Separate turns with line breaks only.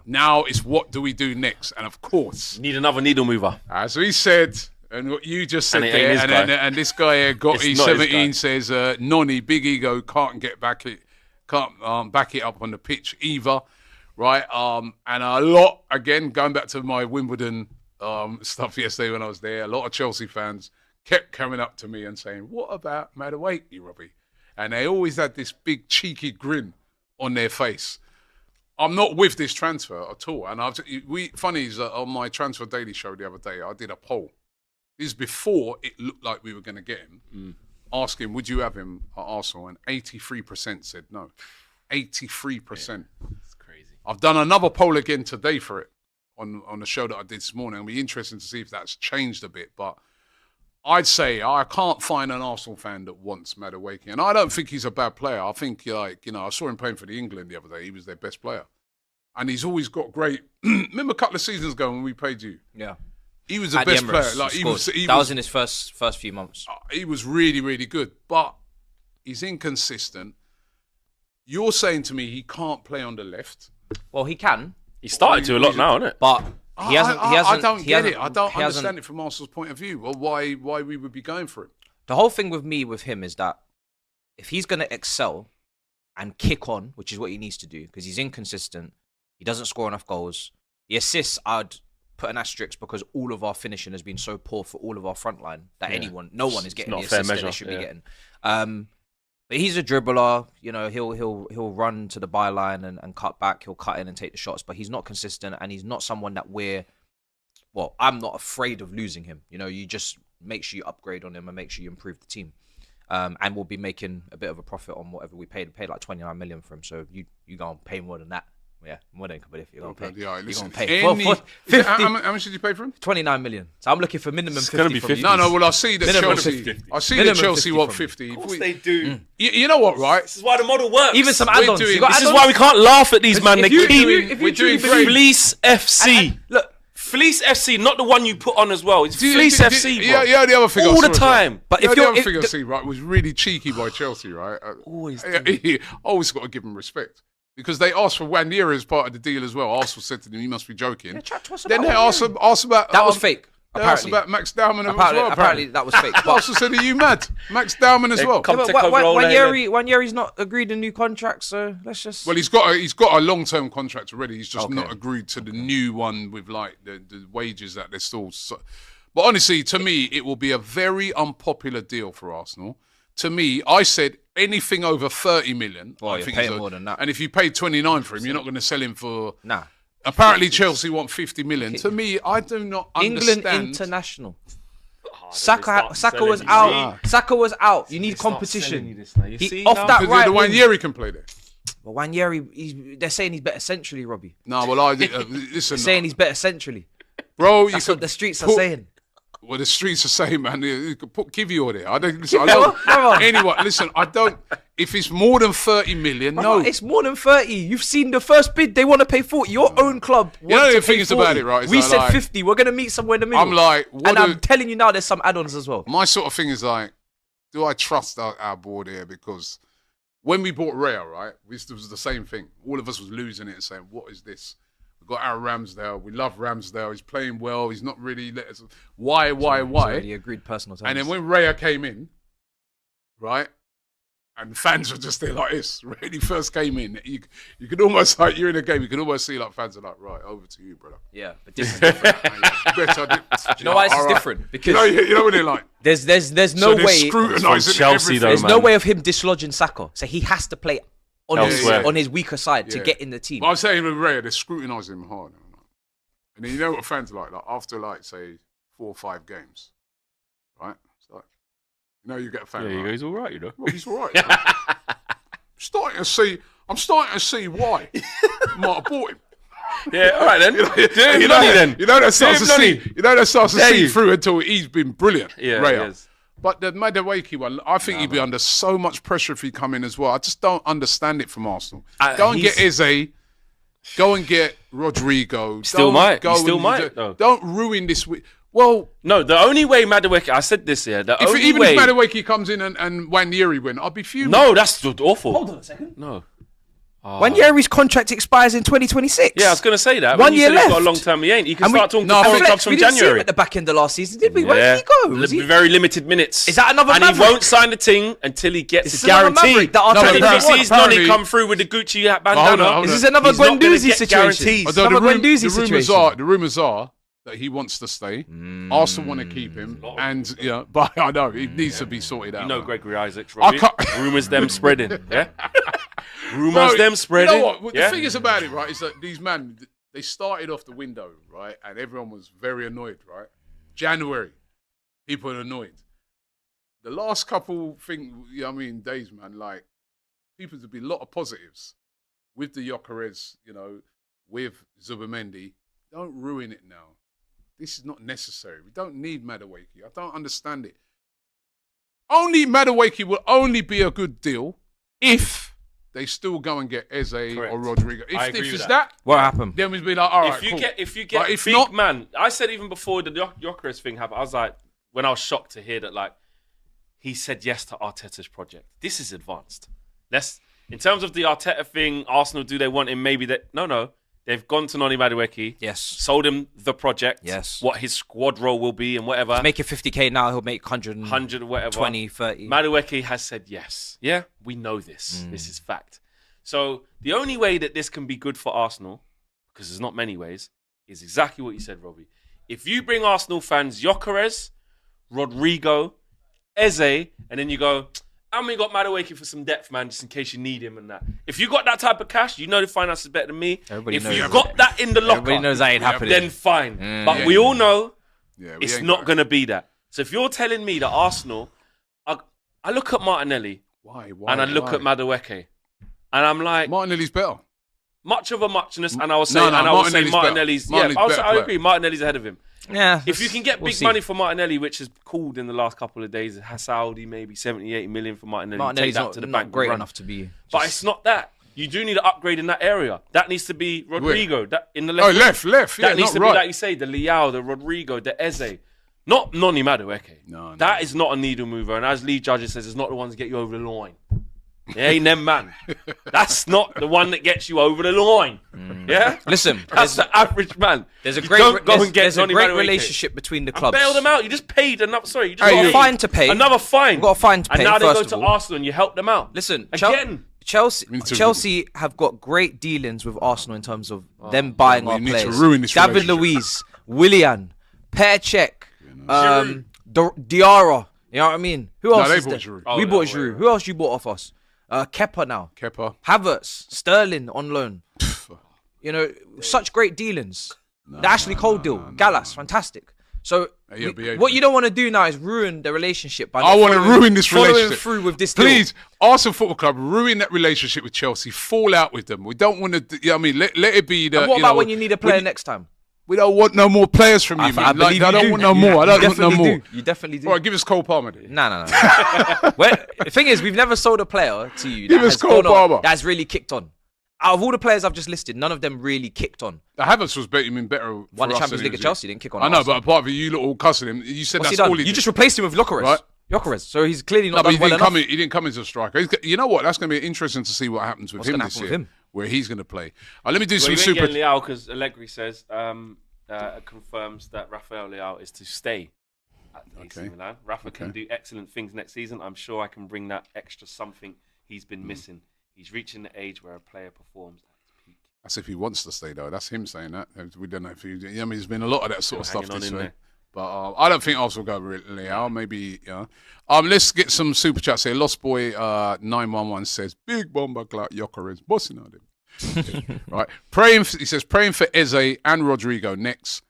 Now it's what do we do next? And of course,
Need another needle mover.
as we said, and what you just said
And it ain't his
there,
guy.
and this guy here got
It's
his
not his
17
guy.
says Noni, big ego, can't back it up on the pitch either, right? And a lot again going back to my Wimbledon stuff yesterday when I was there. A lot of Chelsea fans kept coming up to me and saying, "What about Madueke, Robbie?" And they always had this big cheeky grin on their face. I'm not with this transfer at all. And funny is that on my Transfer Daily show the other day, I did a poll. This is before it looked like we were going to get him. Asking, would you have him at Arsenal? And 83% said no. 83%.
It's crazy.
I've done another poll again today for it on the show that I did this morning. It'll be interesting to see if that's changed a bit. But I'd say I can't find an Arsenal fan that wants Madueke. And I don't think he's a bad player. I think, I saw him playing for the England the other day. He was their best player. And he's always got great... Remember a couple of seasons ago when we paid you?
Yeah.
He was the
At
best
the
player.
Emirates,
Like
that was in his first few months.
He was really, really good. But he's inconsistent. You're saying to me he can't play on the left.
Well, he can,
He started to a lot now, isn't it?
but he hasn't.
I don't get it. I don't
he hasn't-
understand it from Arsenal's point of view. Or why we would be going for him.
The whole thing with him is that if he's going to excel and kick on, which is what he needs to do, because he's inconsistent, he doesn't score enough goals. The assists, I'd put an asterisk because all of our finishing has been so poor for all of our front line that no one is getting
not
the
a fair
assists that they
measure,
should be getting. But he's a dribbler, he'll run to the byline and cut back, he'll cut in and take the shots, but he's not consistent and he's not someone that I'm not afraid of losing him. You just make sure you upgrade on him and make sure you improve the team. And we'll be making a bit of a profit on whatever we paid. We paid like 29 million for him, so you go and pay more than that. Yeah, more than competitive. You're going to pay.
Yeah, listen,
You're going to pay. 50,
how much did you pay for him?
29 million. So I'm looking for minimum 50
gonna be
from
50.
you.
No. Well, I see that
Minimum
Chelsea.
50.
I see
Minimum
that Chelsea
50
want
from
50.
Of course they do.
You know what, right?
This is why the model works.
Even some
We're
add-ons.
doing-
You got
This is
add-ons?
why we can't laugh at these man. They
if you-
keep
if
we're
you
doing
truly believe-
Fleece FC.
Look,
Fleece FC, not the one you put on as well. It's Fleece FC, bro.
Yeah, the other thing
All
I
the
saw as well.
time.
But
Yeah,
if
the
you're
other thing I see, right, was really cheeky by Chelsea, right?
Always
Always got to give them respect. Because they asked for Wanyeri as part of the deal as well. Arsenal said to them, you must be joking.
chat to us
Then
about
they asked about...
that was fake.
They asked
Apparently,
about Max Dowman as well.
apparently that was fake. But
Arsenal said, are you mad? Max Dowman as well.
come
but
take over all that,
Wanyeri's not agreed a new contract, so let's just.
Well, he's got a long-term contract already. He's just
Okay.
not agreed to the new one with like the wages that they're still. But honestly, to me, it will be a very unpopular deal for Arsenal. To me, I said anything over 30 million.
Well,
I
you're
think
paying
is
more than that.
And if you paid 29 for him, you're not going to sell him for.
Nah.
Apparently, Chelsea want 50 million. To me, I do not
England
understand.
international.
start
Saka was
selling
out.
you.
Saka was out. You need
Start
competition.
selling you this now. You
He-
see
off
now?
that
Because
right
the
wing.
Wanyeri can play there.
But Wanyeri, they're saying he's better centrally, Robbie.
No, well, listen,
They're saying he's better centrally.
bro. You
That's
could
what the streets are
put-
saying.
Well, the streets are saying, man, you could put Kivior there. I don't listen.
Come on.
Anyway, listen, I don't. If it's more than 30 million, no.
It's more than 30. You've seen the first bid. They want to pay 40. Your own club
know
wants
the
to
thing
pay
is
40.
about it, right, is
We
that,
said
like-
50. We're going to meet somewhere in the middle.
I'm like, what
and I'm
do-
telling you now, there's some add-ons as well.
My sort of thing is like, do I trust our board here? Because when we bought Raya, right, this was the same thing. All of us was losing it and saying, what is this? We've got our Ramsdale. We love Ramsdale. He's playing well. He's not really let us. Why?
It's already agreed personal terms.
And then when Raya came in, right, and fans were just there like this. When he first came in, you could almost, like, you're in a game, you can almost see like fans are like, right, over to you, brother.
Yeah, but different.
Better,
Do you know why this is different? Because
you know when they're like,
there's no
so they're
way.
scrutinising
Chelsea,
everything.
though,
There's
man.
no way of him dislodging Saka. So he has to play
Elsewhere.
on his weaker side to
Yeah.
get in the team.
But I'm saying with Raya, they're scrutinising him hard. And then you know what fans are like after like say 4 or 5 games, right? It's like, you get a fan.
Yeah,
like,
he's all right, you know.
well, he's all right. I'm starting to see why might have bought him.
Yeah, all right then.
You
Money
know,
then.
You know that starts to
Do him
see. You know that starts to
There
see
you-
through until he's been brilliant.
Yeah,
Raya.
he is.
But the Madueke one, I think he'd be under so much pressure if he come in as well. I just don't understand it from Arsenal. Go and get Eze. Go and get Rodrigo.
Still
Don't
might.
go
He still
and
might, though.
Don't ruin this week. Well,
No, the only way Madueke, I said this here, the only
even
way...
if Madueke comes in and Wanyeri win, I'll be fuming.
No, that's awful.
Hold on a second.
No.
Wanyeri's contract expires in 2026.
Yeah, I was going to say that.
1 year
He's
left.
got a long term. He ain't. He can
And
start talking to
and
foreign
Flex,
clubs from
we didn't see him
January.
at the back end of last season, did we? Where did he go? Was he?
Very limited minutes.
Is that another
And
Maverick?
he won't sign the thing until he gets
Is
a
this another
guarantee.
Maverick that Arteta
No,
And if he
apparently-
sees Noni
apparently-
come through with the Gucci hat
But hold on,
bandana,
hold
Is
on.
this another
He's not gonna
Guendouzi
get
situation?
guarantees.
It's another Guendouzi situation.
The rumors are that he wants to stay. Arsenal want to keep him, and but I know it needs to be sorted out.
you know
man.
Gregory Isaacs, Robbie. Rumours them spreading. Yeah. Rumours them spreading.
You know what?
Yeah?
The thing is about it, right, is that these men, they started off the window, right, and everyone was very annoyed, right? January, people are annoyed. The last couple days, man, like people to be a lot of positives with the Gyökeres, with Zubimendi. Don't ruin it now. This is not necessary. We don't need Madueke. I don't understand it. Madueke will only be a good deal if they still go and get Eze
Correct.
or Rodrigo.
I
If
agree
it's
with
that,
What happened?
then we'd be like, all right,
If
cool.
you get
But if
big
not-
man, I said even before the Gyökeres thing happened, I was like, when I was shocked to hear that, like, he said yes to Arteta's project. This is advanced. In terms of the Arteta thing, Arsenal, do they want him? Maybe no. They've gone to Noni Madueke.
Yes.
Sold him the project.
Yes.
What his squad role will be and whatever.
He's making 50k now. He'll make
100 or whatever.
20, 30.
Madueke has said yes. Yeah, we know this. This is fact. So the only way that this can be good for Arsenal, because there's not many ways, is exactly what you said, Robbie. If you bring Arsenal fans Gyökeres, Rodrigo, Eze, and then you go, and we got Madueke for some depth, man, just in case you need him and that. If you got that type of cash, you know the finance is better than me.
Everybody
if
knows
you
that.
got that in the locker,
Everybody knows that ain't happening.
then fine. But we all know it's
ain't
not
got it.
going to be that. So if you're telling me that Arsenal, I look at Martinelli
Why?
and I look at Madueke, and I'm like,
Martinelli's better.
much of a muchness, and I will say,
No,
and I will say
Martinelli's
Martinelli's.
better. Martinelli's
I
better
agree. Martinelli's ahead of him.
Yeah.
If you can get
we'll
big
see.
money for Martinelli, which has cooled in the last couple of days, Saudi maybe 70, 80 million for Martinelli.
Martinelli's
take that
not,
to the
not
bank.
great
run.
enough to be.
But it's not that. You do need an upgrade in that area. That needs to be Rodrigo. That in the
Oh,
left.
left. Yeah,
That needs
not
to
right.
be like you say, the Leao, the Rodrigo, the Eze. Not Noni Madueke.
No.
That is not a needle mover. And as Lee Judges says, it's not the ones that get you over the line. It ain't them, man. That's not the one that gets you over the line. Yeah?
Listen,
That's the average man.
there's a
You
great,
don't go
there's,
and get
there's a
Noni
great
Madueke.
relationship between the
And
clubs.
bail them out. You just paid another. Sorry, you just
You've got
got
a fine to pay.
Another fine.
You've got a fine to pay,
And now they
first
go to
of all.
Arsenal and you help them out.
Listen,
again.
Chelsea have got great dealings with Arsenal in terms of them buying
we
our
need to
players.
ruin this
David
relationship.
Luiz, Willian, Petr Cech, Diarra. You know what I mean? Who else
they
is
bought
there?
Giroud.
We
Oh,
bought
yeah,
Giroud.
yeah.
Who else you bought off us? Kepa now.
Kepa.
Havertz, Sterling on loan. Such great dealings. The Ashley Cole deal, Gallas, fantastic. So what you don't want to do now is ruin the relationship. By
I want to ruin this
following
relationship.
through with this deal.
Please, Arsenal Football Club, ruin that relationship with Chelsea. Fall out with them. We don't want to. Let it be the.
And what about when you need a player next time?
We don't want no more players from you,
I
man.
believe
I
you
don't
do.
want no more. I don't want no
definitely
more.
do. You definitely do.
All right, give us Cole Palmer. Then.
No. The thing is, we've never sold a player to you
Give us Cole Palmer.
that has really kicked on. Out of all the players I've just listed, none of them really kicked on.
The Havertz was better. Better.
Won the
for us
Champions
than
League
he
at
was.
Chelsea, didn't kick on.
I know,
Arsenal.
but apart from you, all cussing him, you said
What's
that's
he done?
all he
You
did.
just replaced him with Gyökeres.
Right.
Gyökeres. So he's clearly
No,
not
but
done well enough.
he didn't come as a striker. You know what? That's going to be interesting to see what happens with
What's
him
gonna
this
happen
year,
with him?
where he's going to play. Let me do
Well,
some
you ain't
super.
getting Leao because Allegri says confirms that Rafael Leao is to stay at AC Milan. Rafa can do excellent things next season. I'm sure I can bring that extra something he's been missing. He's reaching the age where a player performs at his peak.
That's if he wants to stay, though. That's him saying that. We don't know if he. There's been a lot of that sort of
Still
stuff
hanging
this
on in
week.
there.
But I don't think Arsenal will go with Leao. Maybe, let's get some super chats here. Lost Boy 911 says, "Big bomber clout Gyökeres bossing on him." Right, he says praying for Eze and Rodrigo next.